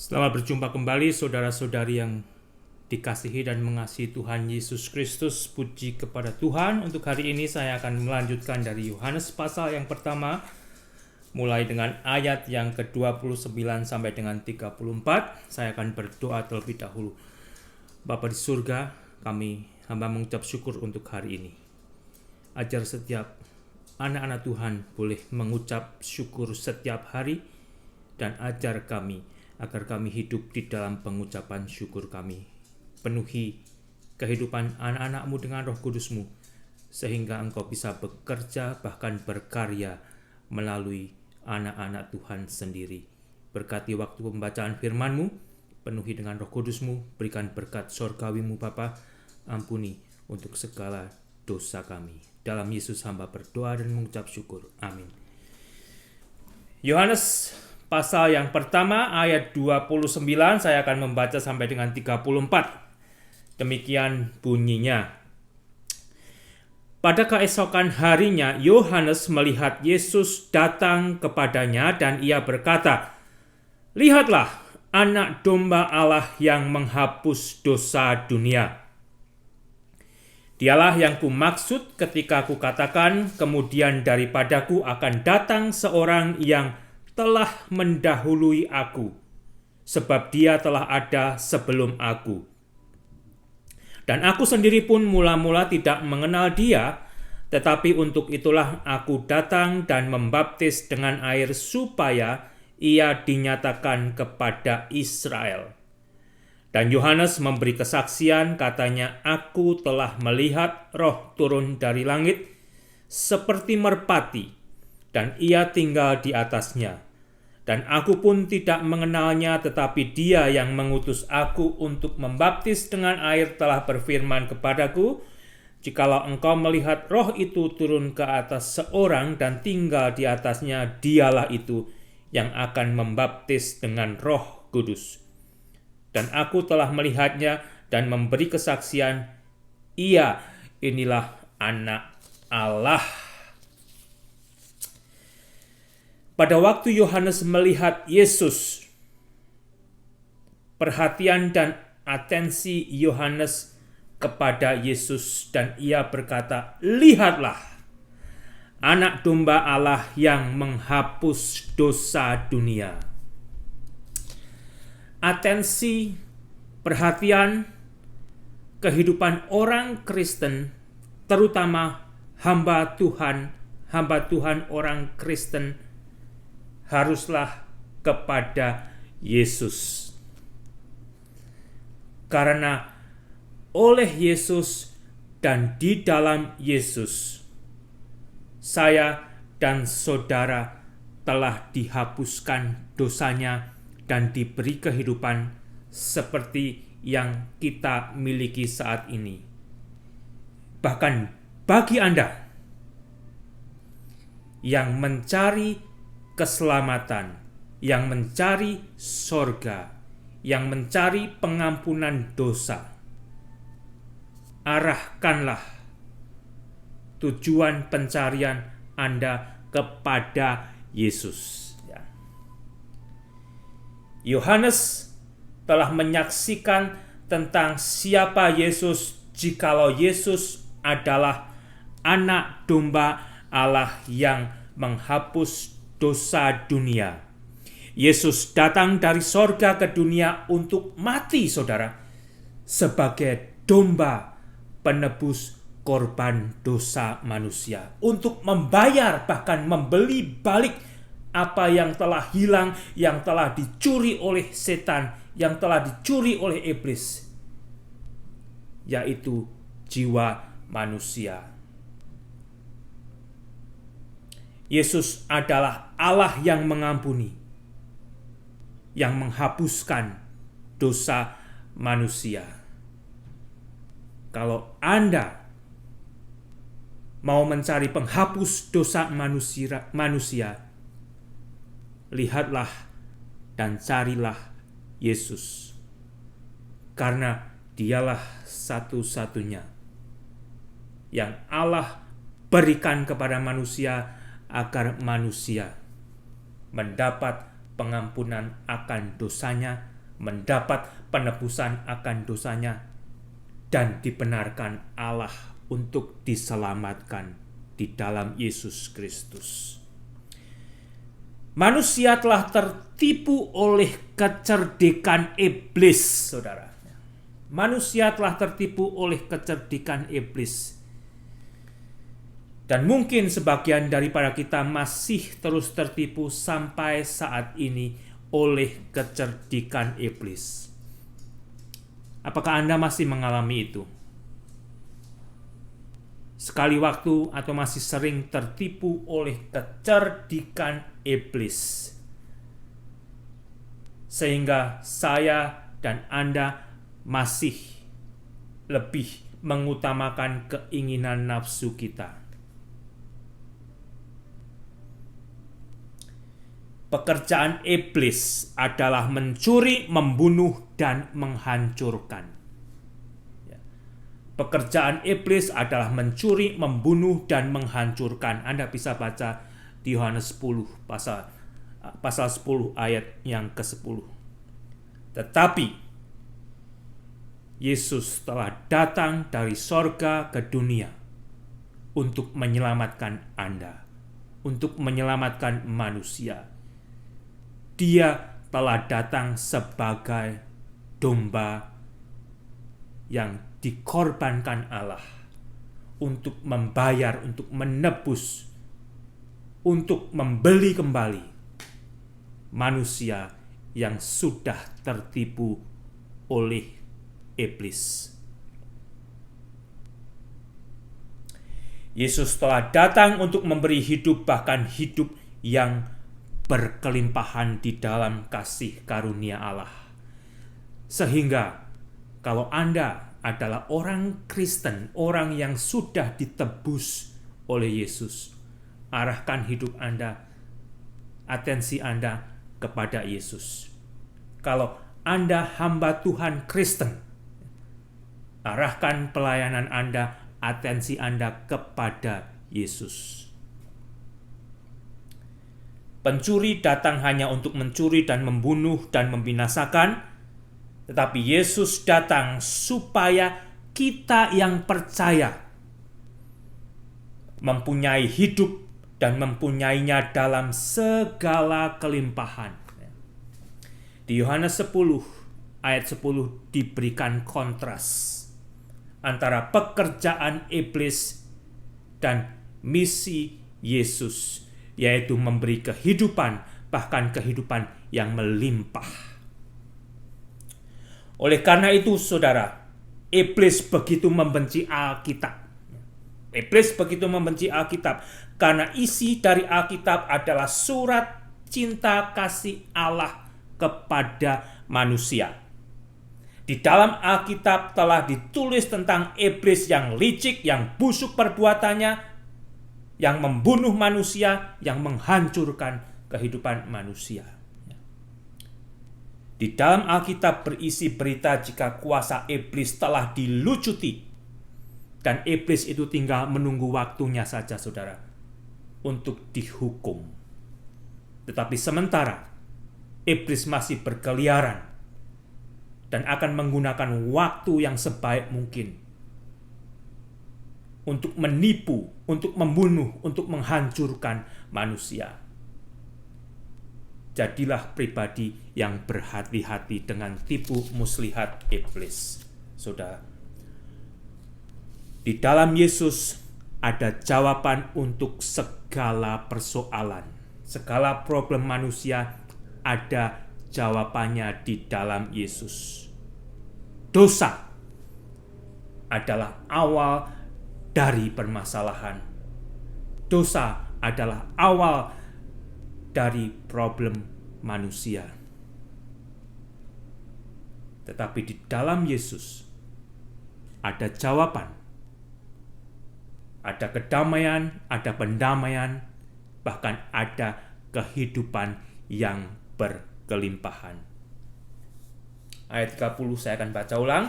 Selamat berjumpa kembali saudara-saudari yang dikasihi dan mengasihi Tuhan Yesus Kristus. Puji kepada Tuhan. Untuk hari ini saya akan melanjutkan dari Yohanes pasal yang pertama, mulai dengan ayat yang ke-29 sampai dengan 34. Saya akan berdoa terlebih dahulu. Bapa di surga, kami hamba mengucap syukur untuk hari ini. Ajar setiap anak-anak Tuhan boleh mengucap syukur setiap hari, dan ajar kami agar kami hidup di dalam pengucapan syukur kami. Penuhi kehidupan anak-anak-Mu dengan Roh Kudus-Mu, sehingga Engkau bisa bekerja bahkan berkarya melalui anak-anak Tuhan sendiri. Berkati waktu pembacaan firman-Mu, penuhi dengan Roh Kudus-Mu, berikan berkat sorgawi-Mu Bapa, ampuni untuk segala dosa kami. Dalam Yesus hamba berdoa dan mengucap syukur. Amin. Yohanes pasal yang pertama ayat 29 saya akan membaca sampai dengan 34. Demikian bunyinya. Pada keesokan harinya Yohanes melihat Yesus datang kepadanya dan ia berkata, "Lihatlah anak domba Allah yang menghapus dosa dunia. Dialah yang kumaksud ketika kukatakan, kemudian daripadaku akan datang seorang yang telah mendahului aku, sebab dia telah ada sebelum aku. Dan aku sendiri pun mula-mula tidak mengenal dia, tetapi untuk itulah aku datang dan membaptis dengan air supaya ia dinyatakan kepada Israel." Dan Yohanes memberi kesaksian, katanya, "Aku telah melihat Roh turun dari langit seperti merpati, dan ia tinggal di atasnya. Dan aku pun tidak mengenalnya, tetapi dia yang mengutus aku untuk membaptis dengan air telah berfirman kepadaku, jikalau engkau melihat Roh itu turun ke atas seorang dan tinggal di atasnya, dialah itu yang akan membaptis dengan Roh Kudus. Dan aku telah melihatnya dan memberi kesaksian, inilah anak Allah." Pada waktu Yohanes melihat Yesus, perhatian dan atensi Yohanes kepada Yesus, dan ia berkata, "Lihatlah anak domba Allah yang menghapus dosa dunia." Atensi, perhatian, kehidupan orang Kristen, terutama hamba Tuhan orang Kristen, haruslah kepada Yesus. Karena oleh Yesus dan di dalam Yesus, saya dan saudara telah dihapuskan dosanya dan diberi kehidupan seperti yang kita miliki saat ini. Bahkan bagi Anda yang mencari keselamatan, yang mencari sorga, yang mencari pengampunan dosa, arahkanlah tujuan pencarian Anda kepada Yesus. Yohanes telah menyaksikan tentang siapa Yesus, jikalau Yesus adalah anak domba Allah yang menghapus dosa dunia. Yesus datang dari sorga ke dunia untuk mati, saudara, sebagai domba penebus korban dosa manusia, untuk membayar, bahkan membeli balik apa yang telah hilang, yang telah dicuri oleh setan, yang telah dicuri oleh iblis, yaitu jiwa manusia. Yesus adalah Allah yang mengampuni, yang menghapuskan dosa manusia. Kalau Anda mau mencari penghapus dosa manusia, lihatlah dan carilah Yesus, karena dialah satu-satunya yang Allah berikan kepada manusia agar manusia mendapat pengampunan akan dosanya mendapat penebusan akan dosanya, dan dibenarkan Allah untuk diselamatkan di dalam Yesus Kristus. Manusia telah tertipu oleh kecerdikan iblis, saudara. Manusia telah tertipu oleh kecerdikan iblis. Dan mungkin sebagian daripada kita masih terus tertipu sampai saat ini oleh kecerdikan iblis. Apakah Anda masih mengalami itu? Sekali waktu atau masih sering tertipu oleh kecerdikan iblis, sehingga saya dan Anda masih lebih mengutamakan keinginan nafsu kita. Pekerjaan iblis adalah mencuri, membunuh, dan menghancurkan. Pekerjaan iblis adalah mencuri, membunuh, dan menghancurkan. Anda bisa baca di Yohanes 10 pasal 10 ayat yang ke-10. Tetapi Yesus telah datang dari sorga ke dunia untuk menyelamatkan Anda, untuk menyelamatkan manusia. Dia telah datang sebagai domba yang dikorbankan Allah untuk membayar, untuk menebus, untuk membeli kembali manusia yang sudah tertipu oleh iblis. Yesus telah datang untuk memberi hidup, bahkan hidup yang berkelimpahan di dalam kasih karunia Allah. Sehingga kalau Anda adalah orang Kristen, orang yang sudah ditebus oleh Yesus, arahkan hidup Anda, atensi Anda kepada Yesus. Kalau Anda hamba Tuhan Kristen, arahkan pelayanan Anda, atensi Anda kepada Yesus. Pencuri datang hanya untuk mencuri dan membunuh dan membinasakan, tetapi Yesus datang supaya kita yang percaya mempunyai hidup dan mempunyainya dalam segala kelimpahan. Di Yohanes 10 ayat 10 diberikan kontras antara pekerjaan iblis dan misi Yesus, yaitu memberi kehidupan, bahkan kehidupan yang melimpah. Oleh karena itu, saudara, iblis begitu membenci Alkitab. Iblis begitu membenci Alkitab karena isi dari Alkitab adalah surat cinta kasih Allah kepada manusia. Di dalam Alkitab telah ditulis tentang iblis yang licik, yang busuk perbuatannya, yang membunuh manusia, yang menghancurkan kehidupan manusia. Di dalam Alkitab berisi berita jika kuasa iblis telah dilucuti, dan iblis itu tinggal menunggu waktunya saja, saudara, untuk dihukum. Tetapi sementara iblis masih berkeliaran dan akan menggunakan waktu yang sebaik mungkin untuk menipu, untuk membunuh, untuk menghancurkan manusia. Jadilah pribadi yang berhati-hati dengan tipu muslihat iblis, saudara. Di dalam Yesus ada jawaban untuk segala persoalan, segala problem manusia ada jawabannya di dalam Yesus. Dosa adalah awal dari permasalahan. Dosa adalah awal dari problem manusia. Tetapi di dalam Yesus ada jawaban, ada kedamaian, ada pendamaian, bahkan ada kehidupan yang berkelimpahan. Ayat 30 saya akan baca ulang.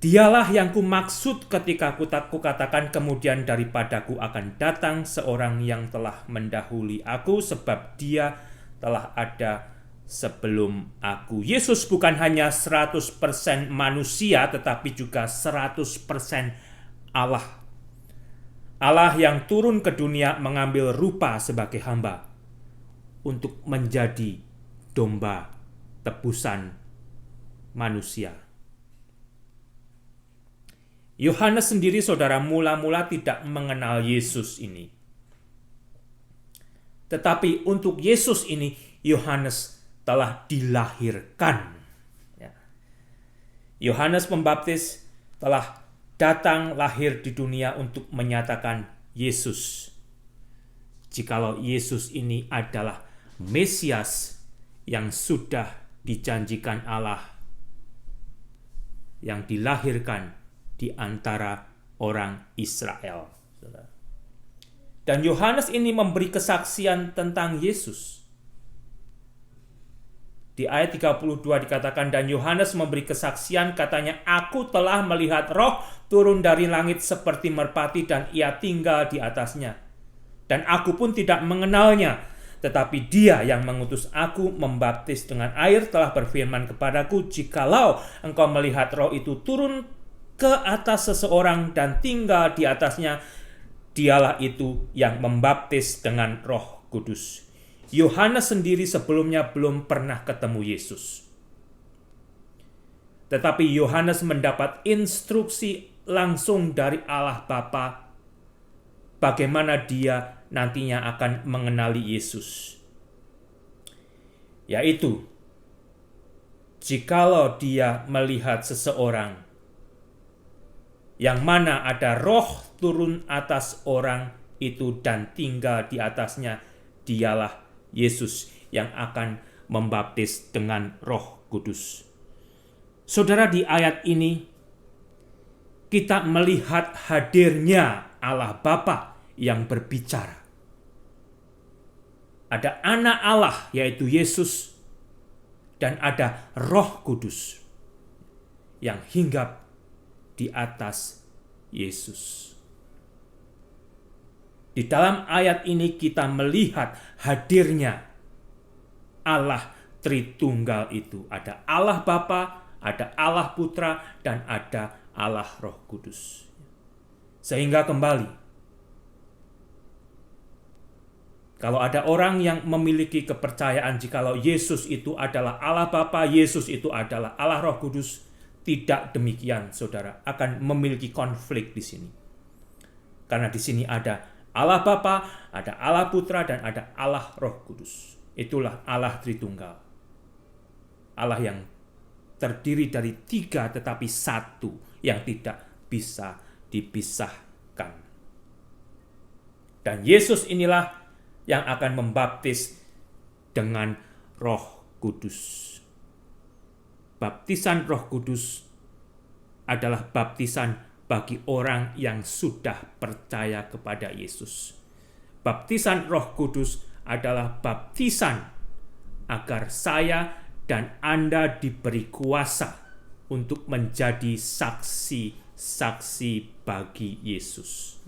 Dialah yang kumaksud ketika kukatakan kemudian daripadaku akan datang seorang yang telah mendahului aku, sebab dia telah ada sebelum aku. Yesus bukan hanya 100% manusia, tetapi juga 100% Allah. Allah yang turun ke dunia mengambil rupa sebagai hamba untuk menjadi domba tebusan manusia. Yohanes sendiri, saudara, mula-mula tidak mengenal Yesus ini. Tetapi untuk Yesus ini, Yohanes telah dilahirkan. Yohanes Pembaptis telah datang lahir di dunia untuk menyatakan Yesus. Jikalau Yesus ini adalah Mesias yang sudah dijanjikan Allah, yang dilahirkan di antara orang Israel. Dan Yohanes ini memberi kesaksian tentang Yesus. Di ayat 32 dikatakan, dan Yohanes memberi kesaksian, katanya, aku telah melihat Roh turun dari langit seperti merpati dan ia tinggal di atasnya. Dan aku pun tidak mengenalnya, tetapi dia yang mengutus aku membaptis dengan air telah berfirman kepadaku, jikalau engkau melihat Roh itu turun ke atas seseorang dan tinggal di atasnya, dialah itu yang membaptis dengan Roh Kudus. Yohanes sendiri sebelumnya belum pernah ketemu Yesus. Tetapi Yohanes mendapat instruksi langsung dari Allah Bapa bagaimana dia nantinya akan mengenali Yesus. Yaitu, jikalau dia melihat seseorang yang mana ada Roh turun atas orang itu dan tinggal di atasnya, dialah Yesus yang akan membaptis dengan Roh Kudus. Saudara, di ayat ini kita melihat hadirnya Allah Bapa yang berbicara. Ada anak Allah yaitu Yesus, dan ada Roh Kudus yang hinggap di atas Yesus. Di dalam ayat ini kita melihat hadirnya Allah Tritunggal itu. Ada Allah Bapa, ada Allah Putra, dan ada Allah Roh Kudus. Sehingga kembali, kalau ada orang yang memiliki kepercayaan jikalau Yesus itu adalah Allah Bapa, Yesus itu adalah Allah Roh Kudus, tidak demikian, saudara, akan memiliki konflik di sini. Karena di sini ada Allah Bapa, ada Allah Putra, dan ada Allah Roh Kudus. Itulah Allah Tritunggal. Allah yang terdiri dari 3 tetapi 1 yang tidak bisa dipisahkan. Dan Yesus inilah yang akan membaptis dengan Roh Kudus. Baptisan Roh Kudus adalah baptisan bagi orang yang sudah percaya kepada Yesus. Baptisan Roh Kudus adalah baptisan agar saya dan Anda diberi kuasa untuk menjadi saksi-saksi bagi Yesus.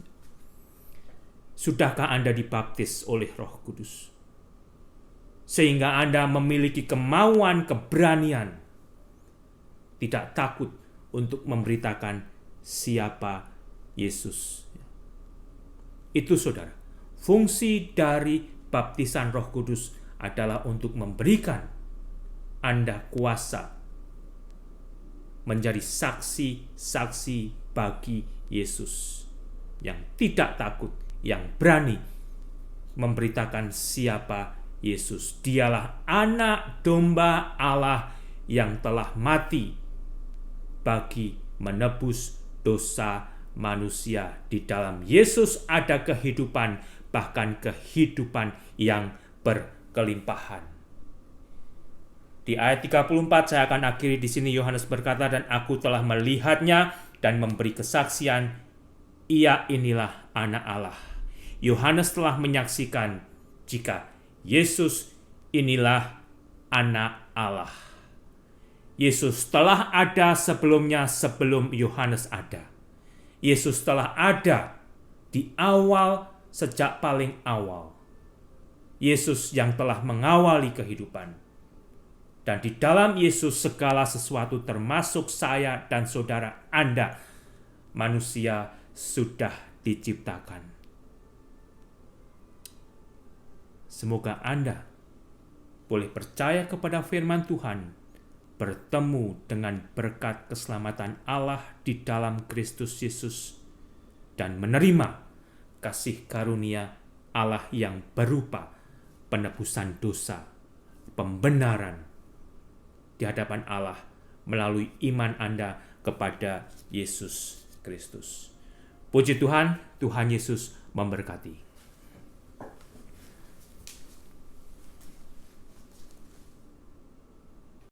Sudahkah Anda dibaptis oleh Roh Kudus? Sehingga Anda memiliki kemauan, keberanian, tidak takut untuk memberitakan siapa Yesus. Itu, saudara, fungsi dari baptisan Roh Kudus adalah untuk memberikan Anda kuasa menjadi saksi-saksi bagi Yesus yang tidak takut, yang berani memberitakan siapa Yesus. Dialah anak domba Allah yang telah mati bagi menebus dosa manusia. Di dalam Yesus ada kehidupan, bahkan kehidupan yang berkelimpahan. Di ayat 34 saya akan akhiri di sini. Yohanes berkata, dan aku telah melihatnya dan memberi kesaksian, ia inilah anak Allah. Yohanes telah menyaksikan jika Yesus inilah anak Allah. Yesus telah ada sebelumnya, sebelum Yohanes ada. Yesus telah ada di awal, sejak paling awal. Yesus yang telah mengawali kehidupan. Dan di dalam Yesus segala sesuatu termasuk saya dan saudara Anda, manusia sudah diciptakan. Semoga Anda boleh percaya kepada firman Tuhan, bertemu dengan berkat keselamatan Allah di dalam Kristus Yesus, dan menerima kasih karunia Allah yang berupa penebusan dosa, pembenaran di hadapan Allah melalui iman Anda kepada Yesus Kristus. Puji Tuhan, Tuhan Yesus memberkati.